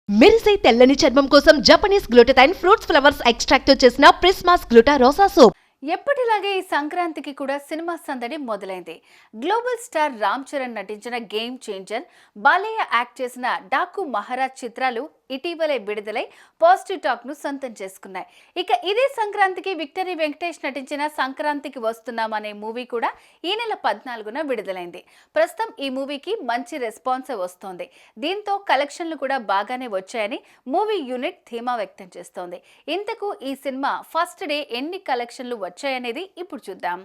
మెరిసే తెల్లని చర్మం కోసం Japanese glutathione fruits flowers extract తో చేసిన ప్రిస్మాస్ గ్లూటా రోసా సోప్. ఎప్పటిలాగే ఈ సంక్రాంతికి కూడా సినిమా సందడి మొదలైంది. గ్లోబల్ స్టార్ రామ్ చరణ్ నటించిన గేమ్ చేంజర్, బాలయ్య యాక్ట్ చేసిన డాకు మహారాజ్ చిత్రాలు ఇటీవలే విడుదలై పాజిటివ్ టాక్ ను సొంతం చేసుకున్నాయి. ఇక ఇదే సంక్రాంతికి విక్టరీ వెంకటేష్ నటించిన సంక్రాంతికి వస్తున్నాం అనే మూవీ కూడా ఈ నెల 14న విడుదలైంది. ప్రస్తుతం ఈ మూవీకి మంచి రెస్పాన్స్ వస్తోంది. దీంతో కలెక్షన్లు కూడా బాగానే వచ్చాయని మూవీ యూనిట్ ధీమా వ్యక్తం చేస్తోంది. ఇంతకు ఈ సినిమా ఫస్ట్ డే ఎన్ని కలెక్షన్లు వచ్చాయనేది ఇప్పుడు చూద్దాం.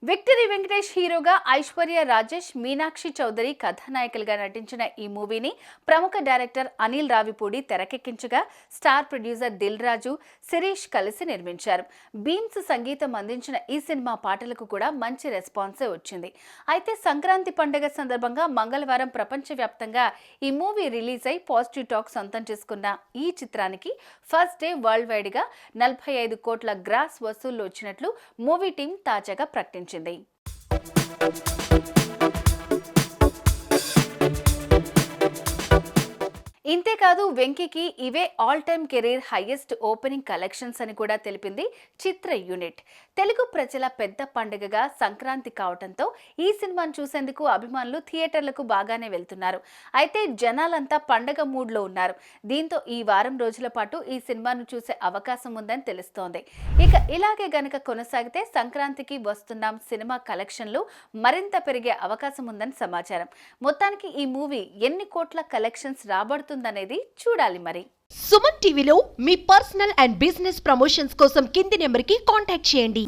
విక్టరీ వెంకటేష్ హీరోగా, ఐశ్వర్య రాజేష్, మీనాక్షి చౌదరి కథానాయకులుగా నటించిన ఈ మూవీని ప్రముఖ డైరెక్టర్ అనిల్ రావిపూడి తెరకెక్కించగా స్టార్ ప్రొడ్యూసర్ దిల్ రాజు, శిరీష్ కలిసి నిర్మించారు. బీమ్స్ సంగీతం అందించిన ఈ సినిమా పాటలకు కూడా మంచి రెస్పాన్సే వచ్చింది. అయితే సంక్రాంతి పండుగ సందర్భంగా మంగళవారం ప్రపంచవ్యాప్తంగా ఈ మూవీ రిలీజ్ అయి పాజిటివ్ టాక్ సొంతం చేసుకున్న ఈ చిత్రానికి ఫస్ట్ డే వరల్డ్ వైడ్ గా 45 కోట్ల గ్రాస్ వసూళ్లు వచ్చినట్లు మూవీ టీం తాజాగా ప్రకటించింది. ఇంతేకాదు, వెంకీకి ఇవే all time career highest opening collections అని కూడా తెలిపింది చిత్ర యూనిట్. తెలుగు ప్రజల పెద్ద పండుగగా సంక్రాంతి కావడంతో ఈ సినిమాను చూసేందుకు అభిమానులు థియేటర్లకు బాగానే వెళ్తున్నారు. అయితే జనాలంతా పండగ మూడ్లో ఉన్నారు. దీంతో ఈ వారం రోజుల పాటు ఈ సినిమాను చూసే అవకాశం ఉందని తెలుస్తోంది. ఇక ఇలాగే గనక కొనసాగితే సంక్రాంతికి వస్తున్నాం సినిమా కలెక్షన్లు మరింత పెరిగే అవకాశం ఉందని సమాచారం. మొత్తానికి ఈ మూవీ ఎన్ని కోట్ల కలెక్షన్స్ రాబడుతుందనేది చూడాలి మరి. సుమన్ టీవీలో మీ పర్సనల్ అండ్ బిజినెస్ ప్రమోషన్స్ కోసం కింది నెంబర్కి కాంటాక్ట్ చేయండి.